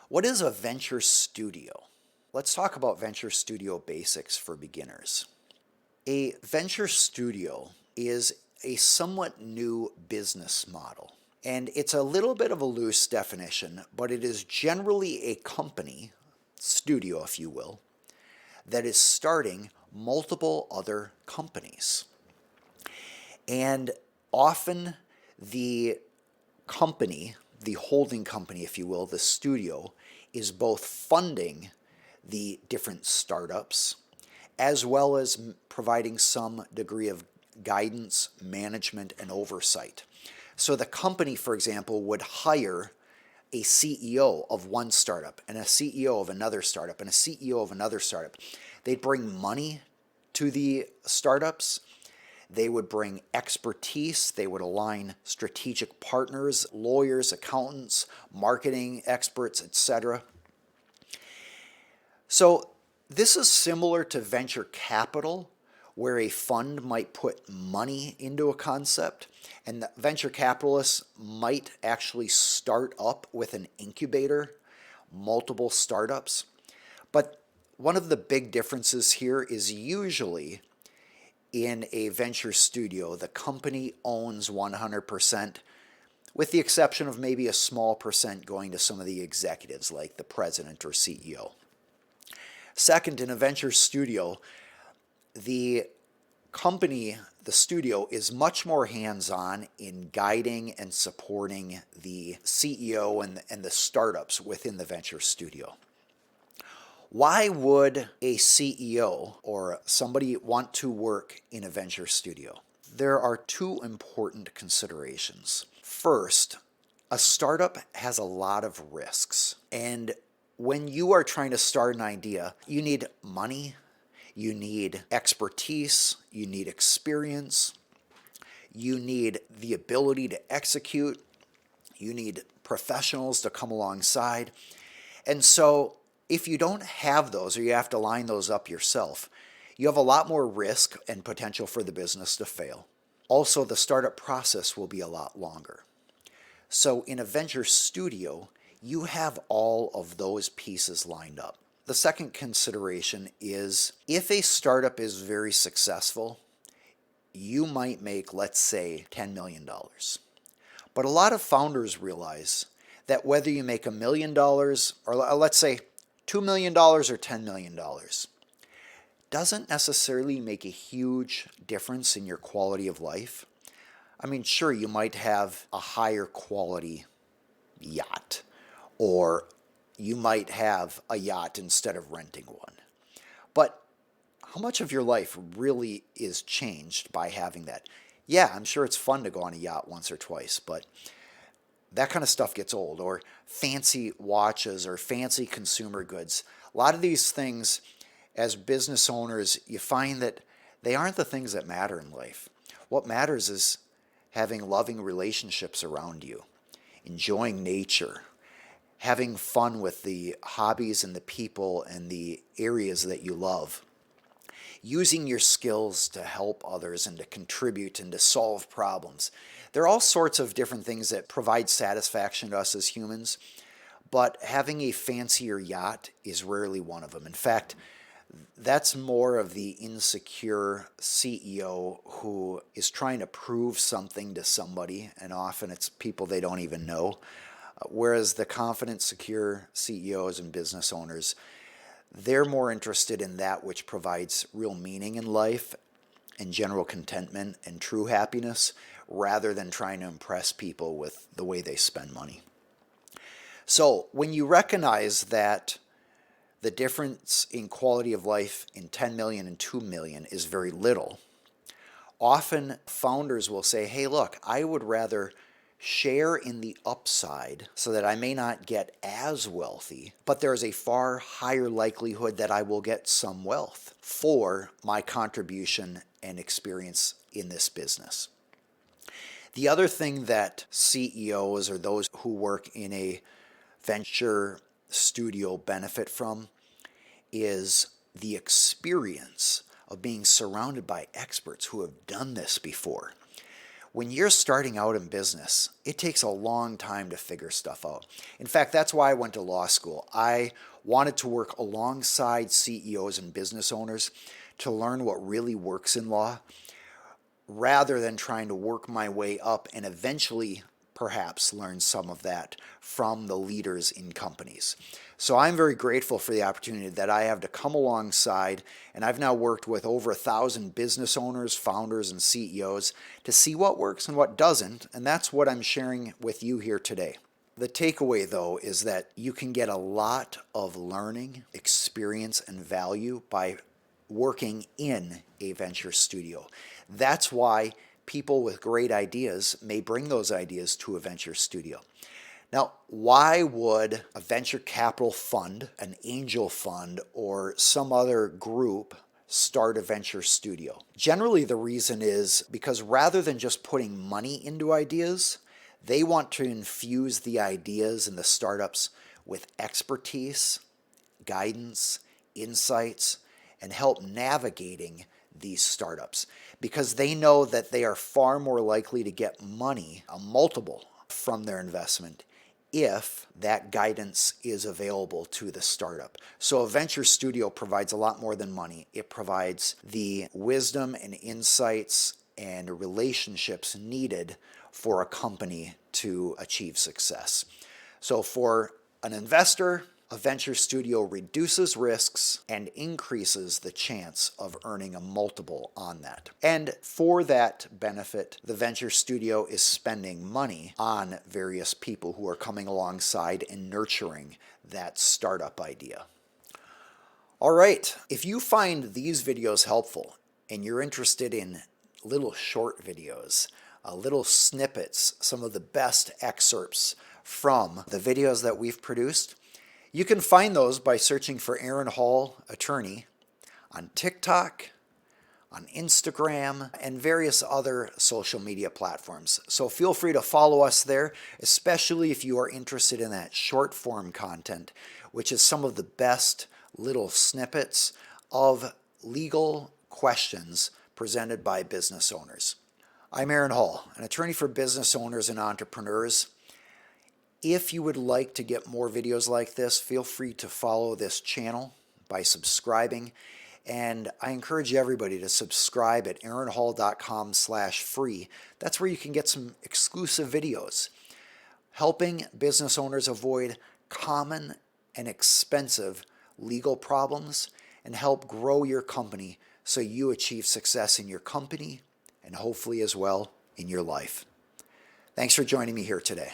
What is a venture studio? Let's talk about venture studio basics for beginners. A venture studio is a somewhat new business model, and it's a little bit of a loose definition, but it is generally a company, studio if you will, that is starting multiple other companies. And often the company, the holding company, if you will, the studio, is both funding the different startups as well as providing some degree of guidance, management, and oversight. So the company, for example, would hire a CEO of one startup and a CEO of another startup and a CEO of another startup. They'd bring money to the startups. They would bring expertise. They would align strategic partners, lawyers, accountants, marketing experts, etc. So this is similar to venture capital, where a fund might put money into a concept, and the venture capitalists might actually start up with an incubator, multiple startups. But one of the big differences here is usually in a venture studio, the company owns 100%, with the exception of maybe a small percent going to some of the executives like the president or CEO. Second, in a venture studio, the company, the studio, is much more hands-on in guiding and supporting the CEO and the startups within the venture studio. Why would a CEO or somebody want to work in a venture studio? There are two important considerations. First, a startup has a lot of risks, and when you are trying to start an idea, you need money, you need expertise, you need experience, you need the ability to execute, you need professionals to come alongside. And so if you don't have those, or you have to line those up yourself, you have a lot more risk and potential for the business to fail. Also, the startup process will be a lot longer. So in a venture studio, you have all of those pieces lined up. The second consideration is if a startup is very successful, you might make, let's say, $10 million. But a lot of founders realize that whether you make $1 million, or let's say $2 million or $10 million, doesn't necessarily make a huge difference in your quality of life. I mean, sure, you might have a higher quality yacht, or you might have a yacht instead of renting one. But how much of your life really is changed by having that? Yeah, I'm sure it's fun to go on a yacht once or twice, but that kind of stuff gets old. Or fancy watches or fancy consumer goods. A lot of these things, as business owners, you find that they aren't the things that matter in life. What matters is having loving relationships around you, enjoying nature, having fun with the hobbies and the people and the areas that you love, using your skills to help others and to contribute and to solve problems. There are all sorts of different things that provide satisfaction to us as humans, but having a fancier yacht is rarely one of them. In fact, that's more of the insecure CEO who is trying to prove something to somebody, and often it's people they don't even know. Whereas the confident, secure CEOs and business owners, they're more interested in that which provides real meaning in life and general contentment and true happiness, rather than trying to impress people with the way they spend money. So when you recognize that the difference in quality of life in 10 million and 2 million is very little, often founders will say, hey, look, I would rather share in the upside so that I may not get as wealthy, but there's a far higher likelihood that I will get some wealth for my contribution and experience in this business. The other thing that CEOs or those who work in a venture studio benefit from is the experience of being surrounded by experts who have done this before. When you're starting out in business, it takes a long time to figure stuff out. In fact, that's why I went to law school. I wanted to work alongside CEOs and business owners to learn what really works in law, rather than trying to work my way up and eventually perhaps learn some of that from the leaders in companies. So I'm very grateful for the opportunity that I have to come alongside, and I've now worked with over 1,000 business owners, founders, and CEOs to see what works and what doesn't, and that's what I'm sharing with you here today. The takeaway, though, is that you can get a lot of learning, experience, and value by working in a venture studio. That's why people with great ideas may bring those ideas to a venture studio. Now, why would a venture capital fund, an angel fund, or some other group start a venture studio? Generally, the reason is because rather than just putting money into ideas, they want to infuse the ideas and the startups with expertise, guidance, insights, and help navigating these startups, because they know that they are far more likely to get money, a multiple, from their investment if that guidance is available to the startup. So a venture studio provides a lot more than money. It provides the wisdom and insights and relationships needed for a company to achieve success. So for an investor, a venture studio reduces risks and increases the chance of earning a multiple on that. And for that benefit, the venture studio is spending money on various people who are coming alongside and nurturing that startup idea. All right, if you find these videos helpful and you're interested in little short videos, little snippets, some of the best excerpts from the videos that we've produced, you can find those by searching for Aaron Hall Attorney on TikTok, on Instagram, and various other social media platforms. So feel free to follow us there, especially if you are interested in that short form content, which is some of the best little snippets of legal questions presented by business owners. I'm Aaron Hall, an attorney for business owners and entrepreneurs. If you would like to get more videos like this, feel free to follow this channel by subscribing. And I encourage everybody to subscribe at aaronhall.com/free. That's where you can get some exclusive videos helping business owners avoid common and expensive legal problems and help grow your company so you achieve success in your company and hopefully as well in your life. Thanks for joining me here today.